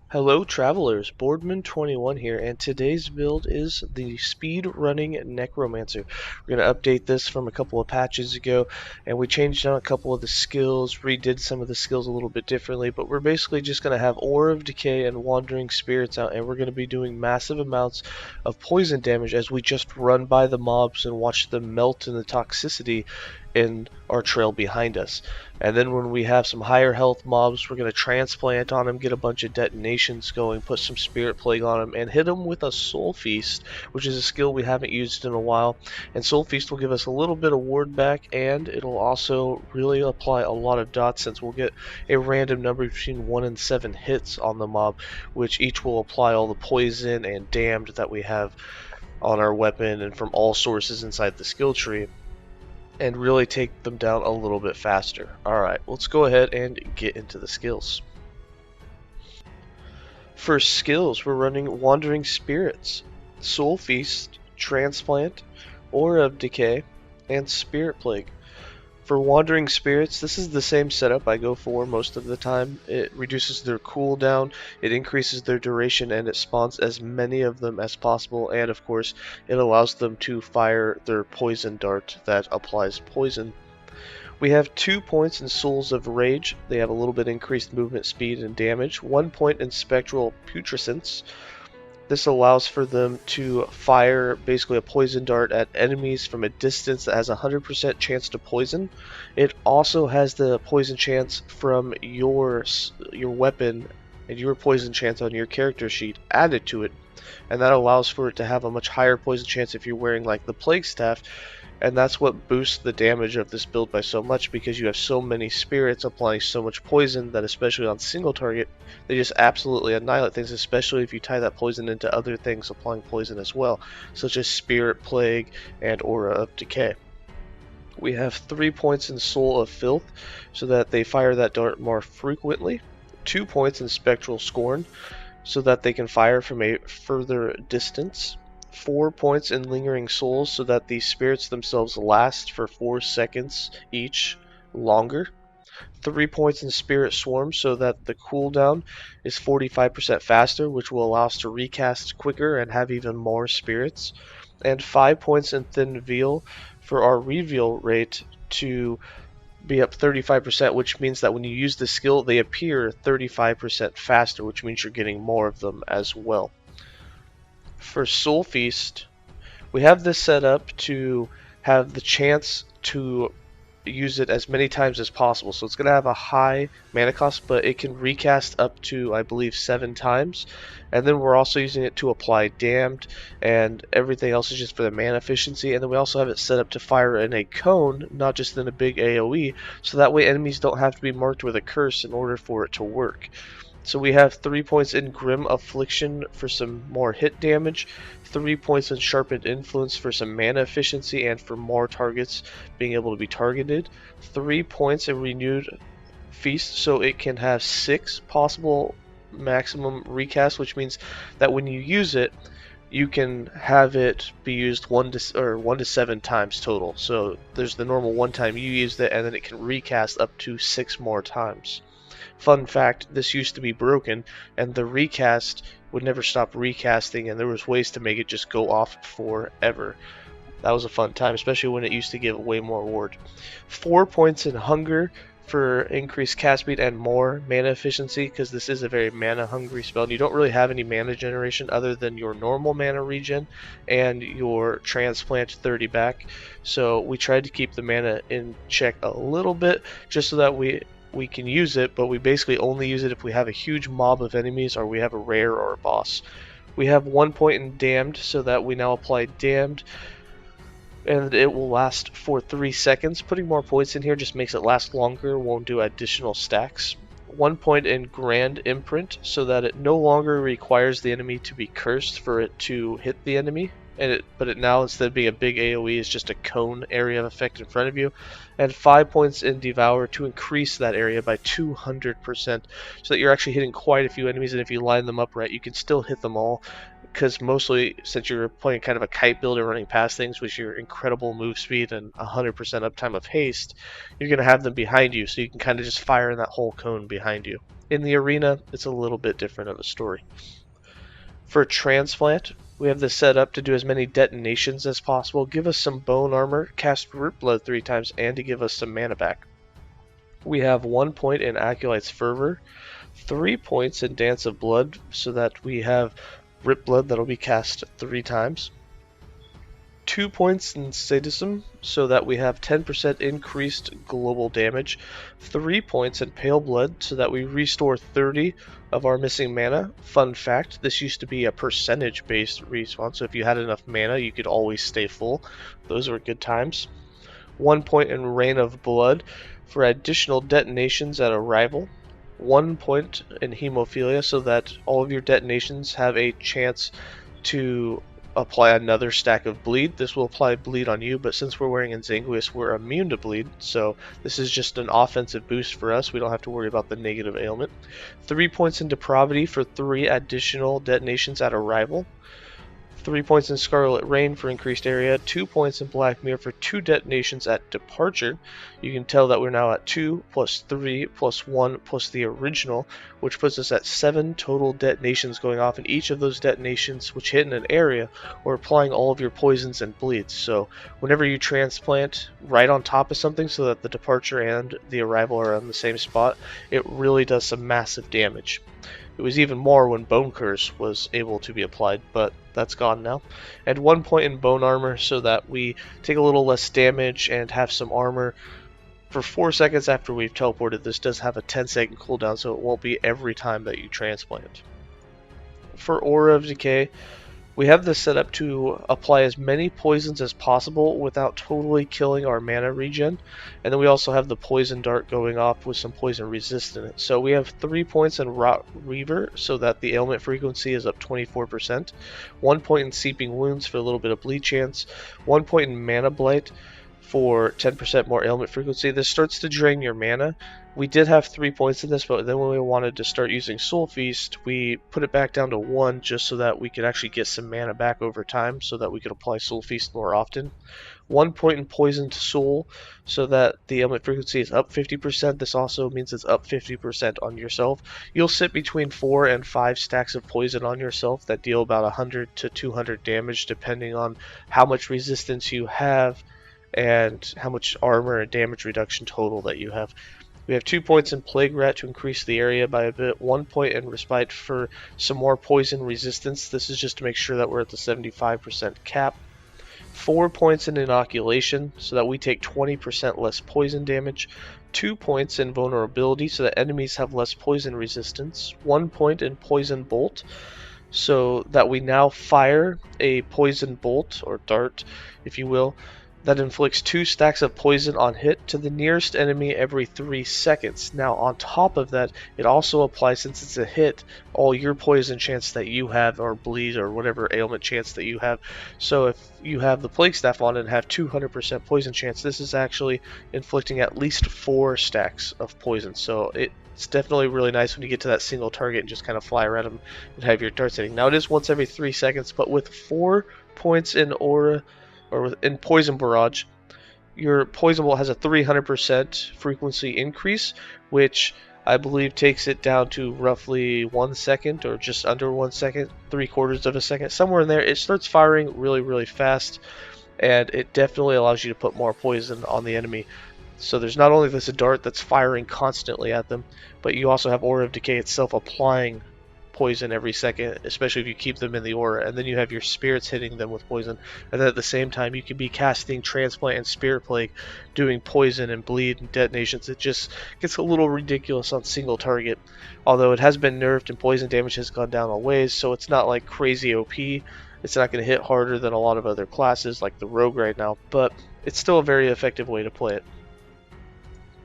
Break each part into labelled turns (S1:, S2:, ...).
S1: Hello travelers, Boardman21 here, and today's build is the SpeedRunning Necromancer. We're going to update this from a couple of patches ago, and we changed out a couple of the skills, redid some of the skills a little bit differently, but we're basically just going to have Aura of Decay and Wandering Spirits out, and we're going to be doing massive amounts of poison damage as we just run by the mobs and watch them melt in the toxicity in our trail behind us. And then when we have some higher health mobs, we're going to transplant on them, get a bunch of detonations going, put some spirit plague on them, and hit them with a soul feast, which is a skill we haven't used in a while. And soul feast will give us a little bit of ward back, and it'll also really apply a lot of dots, since we'll get a random number between 1 and 7 hits on the mob, which each will apply all the poison and damned that we have on our weapon and from all sources inside the skill tree, and really take them down a little bit faster. Alright, let's go ahead and get into the skills. For skills, we're running Wandering Spirits, Soul Feast, Transplant, Aura of Decay, and Spirit Plague. For Wandering Spirits, this is the same setup I go for most of the time. It reduces their cooldown, it increases their duration, and it spawns as many of them as possible, and of course it allows them to fire their poison dart that applies poison. We have 2 points in Souls of Rage. They have a little bit increased movement speed and damage. 1 point in Spectral Putrescence. This allows for them to fire basically a poison dart at enemies from a distance that has a 100% chance to poison. It also has the poison chance from your weapon and your poison chance on your character sheet added to it, and that allows for it to have a much higher poison chance if you're wearing like the Plague Staff. And that's what boosts the damage of this build by so much, because you have so many spirits applying so much poison that, especially on single target, they just absolutely annihilate things, especially if you tie that poison into other things applying poison as well, such as Spirit Plague and Aura of Decay. We have 3 points in Soul of Filth, so that they fire that dart more frequently. 2 points in Spectral Scorn, so that they can fire from a further distance. 4 points in Lingering Souls, so that the spirits themselves last for 4 seconds each longer. 3 points in Spirit Swarm, so that the cooldown is 45% faster, which will allow us to recast quicker and have even more spirits. And 5 points in Thin Veil for our reveal rate to be up 35%, which means that when you use the skill, they appear 35% faster, which means you're getting more of them as well. For Soul Feast, we have this set up to have the chance to use it as many times as possible. So it's going to have a high mana cost, but it can recast up to, I believe, 7 times. And then we're also using it to apply Damned, and everything else is just for the mana efficiency. And then we also have it set up to fire in a cone, not just in a big AoE, so that way enemies don't have to be marked with a curse in order for it to work. So we have 3 points in Grim Affliction for some more hit damage, 3 points in Sharpened Influence for some mana efficiency and for more targets being able to be targeted, 3 points in Renewed Feast, so it can have 6 possible maximum recasts, which means that when you use it, you can have it be used 1 to 7 times total. So there's the normal 1 time you used it, and then it can recast up to 6 more times. Fun fact, this used to be broken, and the recast would never stop recasting, and there was ways to make it just go off forever. That was a fun time, especially when it used to give way more ward. 4 points in Hunger for increased cast speed and more mana efficiency, because this is a very mana hungry spell, and you don't really have any mana generation other than your normal mana regen and your Transplant 30 back. So we tried to keep the mana in check a little bit, just so that we can use it, but we basically only use it if we have a huge mob of enemies or we have a rare or a boss. We have 1 point in Damned, so that we now apply Damned, and it will last for 3 seconds. Putting more points in here just makes it last longer, won't do additional stacks. 1 point in Grand Imprint, so that it no longer requires the enemy to be cursed for it to hit the enemy. But it now, instead of being a big AoE, is just a cone area of effect in front of you. And 5 points in Devour to increase that area by 200%, so that you're actually hitting quite a few enemies, and if you line them up right, you can still hit them all, because mostly, since you're playing kind of a kite build and running past things with your incredible move speed and 100% uptime of haste, you're going to have them behind you, so you can kind of just fire in that whole cone behind you. In the arena, it's a little bit different of a story. For Transplant, we have this set up to do as many detonations as possible, give us some bone armor, cast Root Blood 3 times, and to give us some mana back. We have 1 point in Acolyte's Fervor, 3 points in Dance of Blood, so that we have Rip Blood that'll be cast 3 times. 2 points in Sadism, so that we have 10% increased global damage. 3 points in Pale Blood, so that we restore 30 of our missing mana. Fun fact, this used to be a percentage-based respawn, so if you had enough mana, you could always stay full. Those were good times. 1 point in Rain of Blood for additional detonations at arrival. 1 point in Hemophilia, so that all of your detonations have a chance to apply another stack of bleed. This will apply bleed on you, but since we're wearing Ensanguis, we're immune to bleed, so this is just an offensive boost for us. We don't have to worry about the negative ailment. 3 points in Depravity for 3 additional detonations at arrival. 3 points in Scarlet Rain for increased area, 2 points in Black Mirror for 2 detonations at departure. You can tell that we're now at 2 plus 3 plus 1 plus the original, which puts us at 7 total detonations going off, and each of those detonations which hit in an area are applying all of your poisons and bleeds. So whenever you transplant right on top of something so that the departure and the arrival are on the same spot, it really does some massive damage. It was even more when Bone Curse was able to be applied, but that's gone now. And 1 point in Bone Armor so that we take a little less damage and have some armor. For 4 seconds after we've teleported, this does have a 10-second cooldown, so it won't be every time that you transplant. For Aura of Decay, we have this set up to apply as many poisons as possible without totally killing our mana regen. And then we also have the Poison Dart going off with some poison resist in it. So we have 3 points in Rot Reaver so that the ailment frequency is up 24%. 1 point in Seeping Wounds for a little bit of bleed chance. 1 point in Mana Blight for 10% more ailment frequency. This starts to drain your mana. We did have 3 points in this, but then when we wanted to start using Soul Feast, we put it back down to 1 just so that we could actually get some mana back over time so that we could apply Soul Feast more often. 1 point in Poisoned Soul so that the ailment frequency is up 50%. This also means it's up 50% on yourself. You'll sit between 4 and 5 stacks of poison on yourself that deal about 100 to 200 damage depending on how much resistance you have and how much armor and damage reduction total that you have. We have 2 points in Plague Rat to increase the area by a bit, 1 point in Respite for some more poison resistance. This is just to make sure that we're at the 75% cap. 4 points in Inoculation so that we take 20% less poison damage. 2 points in Vulnerability so that enemies have less poison resistance. 1 point in Poison Bolt so that we now fire a poison bolt, or dart if you will, that inflicts 2 stacks of poison on hit to the nearest enemy every 3 seconds. Now on top of that, it also applies, since it's a hit, all your poison chance that you have, or bleed, or whatever ailment chance that you have. So if you have the Plague Staff on and have 200% poison chance, this is actually inflicting at least 4 stacks of poison. So it's definitely really nice when you get to that single target and just kind of fly around them and have your darts hitting. Now it is once every 3 seconds, but with 4 points in Aura, or in Poison Barrage, your Poison Bolt has a 300% frequency increase, which I believe takes it down to roughly 1 second, or just under 1 second, 3/4 of a second, somewhere in there. It starts firing really, really fast, and it definitely allows you to put more poison on the enemy. So there's not only this dart that's firing constantly at them, but you also have Aura of Decay itself applying poison every second, especially if you keep them in the aura, and then you have your spirits hitting them with poison, and then at the same time you can be casting Transplant and Spirit Plague, doing poison and bleed and detonations. It just gets a little ridiculous on single target, although it has been nerfed and poison damage has gone down a ways, so it's not like crazy OP. It's not going to hit harder than a lot of other classes like the Rogue right now, but it's still a very effective way to play it.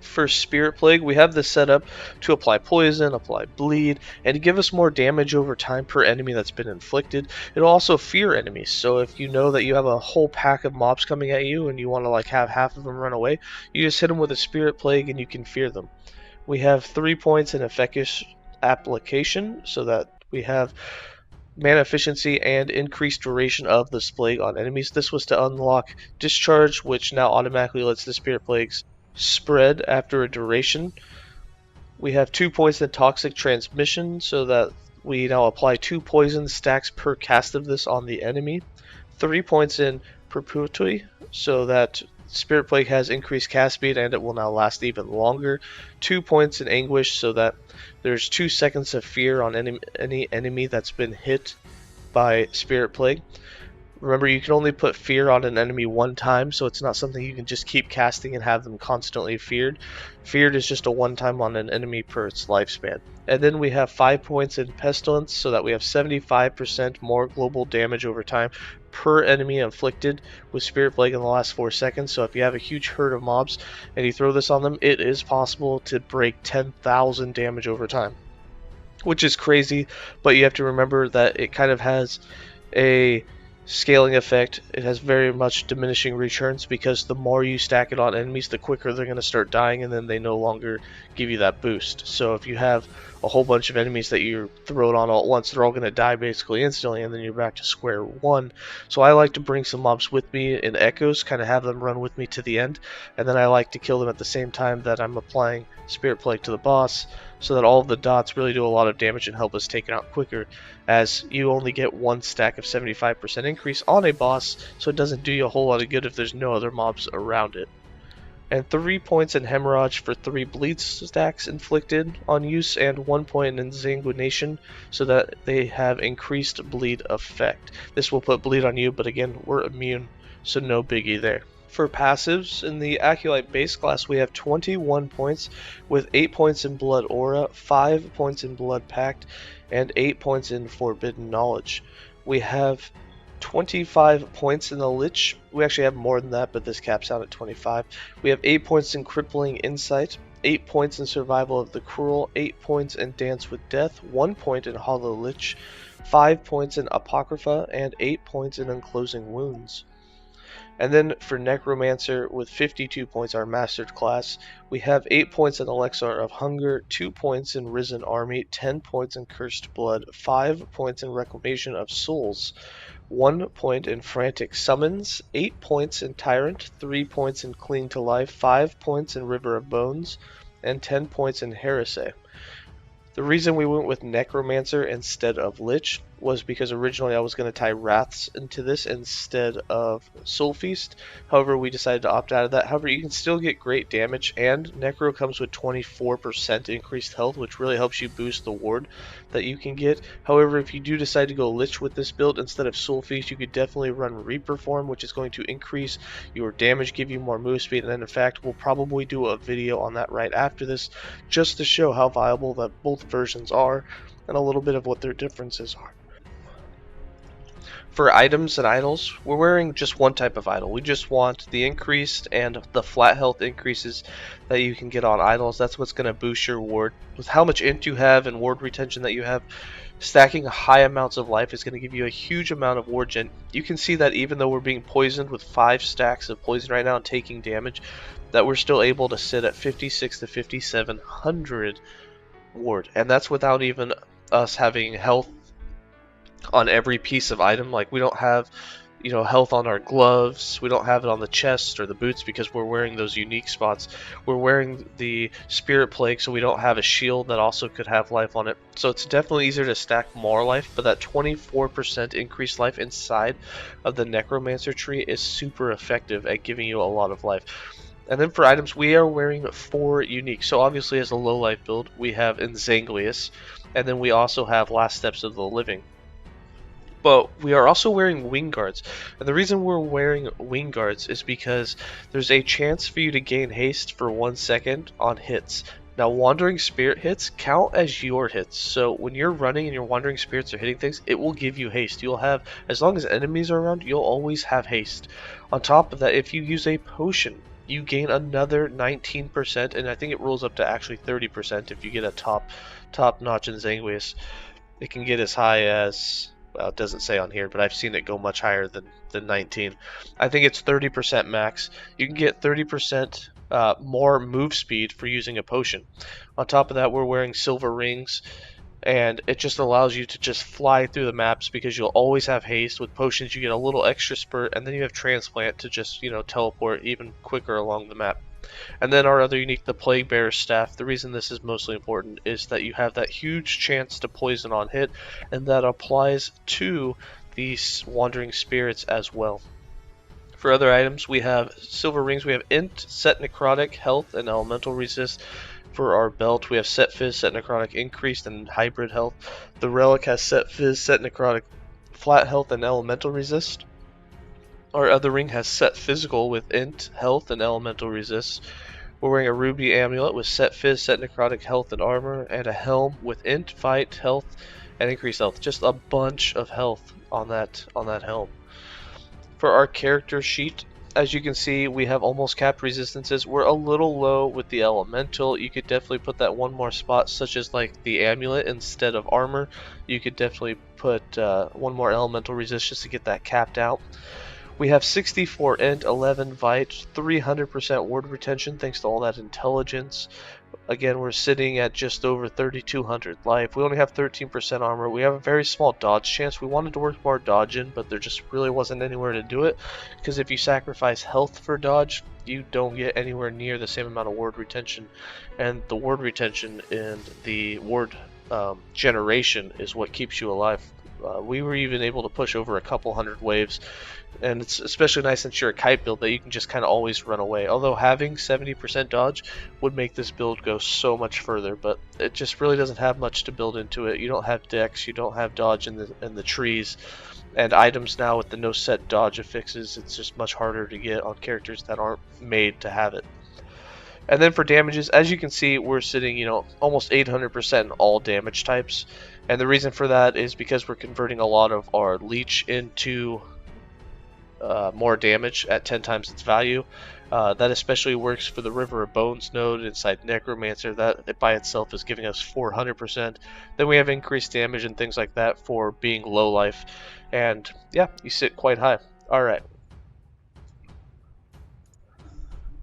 S1: For Spirit Plague, we have this set up to apply poison, apply bleed, and to give us more damage over time per enemy that's been inflicted. It'll also fear enemies, so if you know that you have a whole pack of mobs coming at you and you want to like have half of them run away, you just hit them with a Spirit Plague and you can fear them. We have 3 points in Effectus Application so that we have mana efficiency and increased duration of this plague on enemies. This was to unlock Discharge, which now automatically lets the Spirit Plagues spread after a duration. We have 2 points in Toxic Transmission, so that we now apply 2 poison stacks per cast of this on the enemy. 3 points in Perpetuity, so that Spirit Plague has increased cast speed and it will now last even longer. 2 points in Anguish, so that there's 2 seconds of fear on any enemy that's been hit by Spirit Plague. Remember, you can only put fear on an enemy one time, so it's not something you can just keep casting and have them constantly feared. Feared is just a one time on an enemy per its lifespan. And then we have 5 points in Pestilence, so that we have 75% more global damage over time per enemy inflicted with Spirit Plague in the last 4 seconds. So if you have a huge herd of mobs and you throw this on them, it is possible to break 10,000 damage over time, which is crazy, but you have to remember that it kind of has a scaling effect. It has very much diminishing returns, because the more you stack it on enemies, the quicker they're going to start dying, and then they no longer give you that boost. So if you have a whole bunch of enemies that you're throwing on all at once, they're all going to die basically instantly, and then you're back to square one. So I like to bring some mobs with me in echoes, kind of have them run with me to the end, and then I like to kill them at the same time that I'm applying Spirit Plague to the boss, so that all of the dots really do a lot of damage and help us take it out quicker, as you only get one stack of 75% increase on a boss, so it doesn't do you a whole lot of good if there's no other mobs around it. And 3 points in Hemorrhage for 3 bleed stacks inflicted on use, and 1 point in Sanguination, so that they have increased bleed effect. This will put bleed on you, but again, we're immune, so no biggie there. For passives, in the Acolyte base class, we have 21 points, with 8 points in Blood Aura, 5 points in Blood Pact, and 8 points in Forbidden Knowledge. We have 25 points in the Lich. We actually have more than that, but this caps out at 25. We have 8 points in Crippling Insight, 8 points in Survival of the Cruel, 8 points in Dance with Death, 1 point in Hollow Lich, 5 points in Apocrypha, and 8 points in Unclosing Wounds. And then for Necromancer, with 52 points, our mastered class, we have 8 points in Elixir of Hunger, 2 points in Risen Army, 10 points in Cursed Blood, 5 points in Reclamation of Souls, 1 point in Frantic Summons, 8 points in Tyrant, 3 points in Cling to Life, 5 points in River of Bones, and 10 points in Heresy. The reason we went with Necromancer instead of Lich was because originally I was going to tie Wraths into this instead of Soul Feast. However, we decided to opt out of that. However, you can still get great damage, and Necro comes with 24% increased health, which really helps you boost the ward that you can get. However, if you do decide to go Lich with this build instead of Soul Feast, you could definitely run Reaper Form, which is going to increase your damage, give you more move speed, and then in fact, we'll probably do a video on that right after this, just to show how viable that both versions are, and a little bit of what their differences are. For items and idols, we're wearing just one type of idol. We just want the increased and the flat health increases that you can get on idols. That's what's going to boost your ward. With how much int you have and ward retention that you have, stacking high amounts of life is going to give you a huge amount of ward gen. You can see that even though we're being poisoned with 5 stacks of poison right now and taking damage, that we're still able to sit at 56 to 5700 ward. And that's without even us having health on every piece of item. Like, we don't have, you know, health on our gloves, we don't have it on the chest or the boots because we're wearing those unique spots. We're wearing the Spirit Plague, so we don't have a shield that also could have life on it. So it's definitely easier to stack more life, but that 24% increased life inside of the Necromancer tree is super effective at giving you a lot of life. And then for items, we are wearing 4 unique. So obviously as a low life build, we have Enzanglius, and then we also have Last Steps of the Living. But we are also wearing wing guards, and the reason we're wearing wing guards is because there's a chance for you to gain haste for 1 second on hits. Now, Wandering Spirit hits count as your hits, so when you're running and your Wandering Spirits are hitting things, it will give you haste. You'll have, as long as enemies are around, you'll always have haste. On top of that, if you use a potion, you gain another 19%, and I think it rolls up to actually 30% if you get a top-notch Enzanglius. It can get as high as, well, it doesn't say on here, but I've seen it go much higher than 19. I think it's 30% max. You can get 30% more move speed for using a potion. On top of that, we're wearing silver rings, and it just allows you to just fly through the maps because you'll always have haste. With potions, you get a little extra spurt, and then you have Transplant to just, you know, teleport even quicker along the map. And then our other unique, the Plague Bearer Staff. The reason this is mostly important is that you have that huge chance to poison on hit, and that applies to these Wandering Spirits as well. For other items, we have Silver Rings, we have Int, Set Necrotic, Health, and Elemental Resist. For our belt, we have Set Fizz, Set Necrotic, Increased, and Hybrid Health. The Relic has Set Fizz, Set Necrotic, Flat Health, and Elemental Resist. Our other ring has Set Physical with Int, Health, and Elemental Resist. We're wearing a Ruby Amulet with Set Fizz, Set Necrotic, Health, and Armor, and a Helm with Int, Fight, Health, and Increased Health. Just a bunch of health on that helm. For our character sheet, as you can see, we have almost capped resistances. We're a little low with the elemental. You could definitely put that one more spot, such as like the amulet instead of armor. You could definitely put one more elemental resist just to get that capped out. We have 64 int, 11 vite, 300% ward retention thanks to all that intelligence. Again, we're sitting at just over 3200 life. We only have 13% armor. We have a very small dodge chance. We wanted to work more dodge in, but there just really wasn't anywhere to do it. Because if you sacrifice health for dodge, you don't get anywhere near the same amount of ward retention. And the ward retention and the ward generation is what keeps you alive. We were even able to push over a couple hundred waves, and it's especially nice since you're a kite build that you can just kind of always run away. Although having 70% dodge would make this build go so much further, but it just really doesn't have much to build into it. You don't have dex, you don't have dodge in the trees, and items now with the no set dodge affixes, it's just much harder to get on characters that aren't made to have it. And then for damages, as you can see, we're sitting, almost 800% in all damage types. And the reason for that is because we're converting a lot of our Leech into more damage at 10 times its value. That especially works for the River of Bones node inside Necromancer. That by itself is giving us 400%. Then we have increased damage and things like that for being low life. And yeah, you sit quite high. Alright.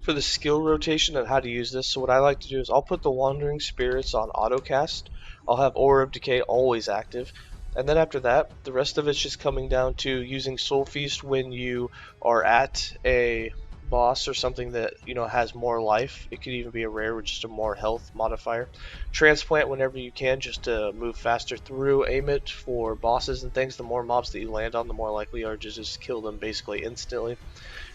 S1: For the skill rotation and how to use this, so what I like to do is I'll put the Wandering Spirits on autocast. I'll have Aura of Decay always active. And then after that, the rest of it's just coming down to using Soul Feast when you are at a boss or something that has more life. It could even be a rare with just a more health modifier. Transplant whenever you can just to move faster through. Aim it for bosses and things. The more mobs that you land on, the more likely you are to just kill them basically instantly.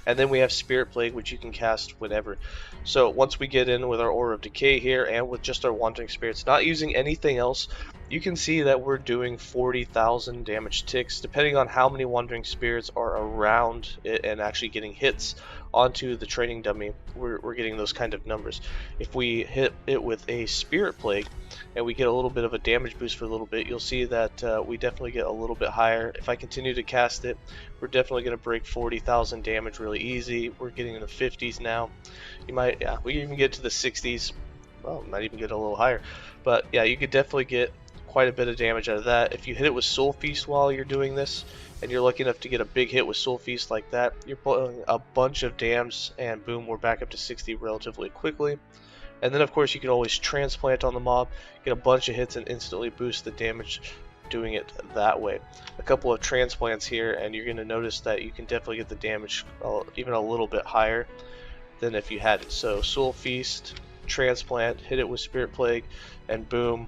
S1: And then we have Spirit Plague, which you can cast whenever. So once we get in with our Aura of Decay here and with just our Wandering Spirits, not using anything else, you can see that we're doing 40,000 damage ticks, depending on how many Wandering Spirits are around it and actually getting hits onto the training dummy. We're getting those kind of numbers. If we hit it with a Spirit Plague and we get a little bit of a damage boost for a little bit, you'll see that we definitely get a little bit higher. If I continue to cast it, we're definitely going to break 40,000 damage really easy. We're getting in the 50s now. We even get to the 60s. Well, might even get a little higher. But yeah, you could definitely get quite a bit of damage out of that. If you hit it with Soul Feast while you're doing this, and you're lucky enough to get a big hit with Soul Feast like that, you're pulling a bunch of dams, and boom, we're back up to 60 relatively quickly. And then of course you can always transplant on the mob, get a bunch of hits and instantly boost the damage doing it that way. A couple of transplants here and you're going to notice that you can definitely get the damage even a little bit higher than if you had it. So Soul Feast, transplant, hit it with Spirit Plague, and boom,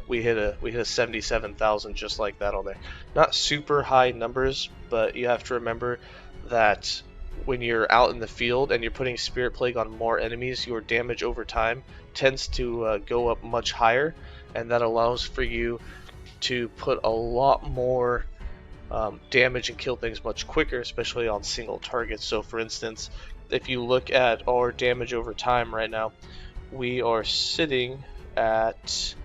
S1: we hit a 77,000 just like that on there. Not super high numbers, but you have to remember that when you're out in the field and you're putting Spirit Plague on more enemies, your damage over time tends to go up much higher, and that allows for you to put a lot more damage and kill things much quicker, especially on single targets. So for instance, if you look at our damage over time right now, we are sitting at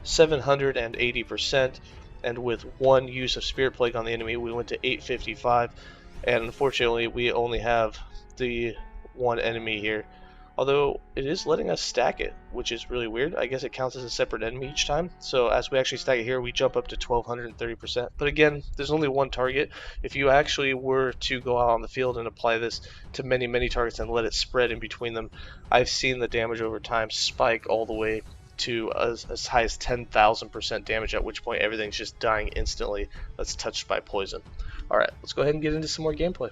S1: 780%, and with one use of Spirit Plague on the enemy we went to 855, and unfortunately we only have the one enemy here, although it is letting us stack it, which is really weird. I guess it counts as a separate enemy each time, so as we actually stack it here we jump up to 1230%. But again, there's only one target. If you actually were to go out on the field and apply this to many targets and let it spread in between them, I've seen the damage over time spike all the way to as high as 10,000% damage, at which point everything's just dying instantly that's touched by poison. Alright, let's go ahead and get into some more gameplay.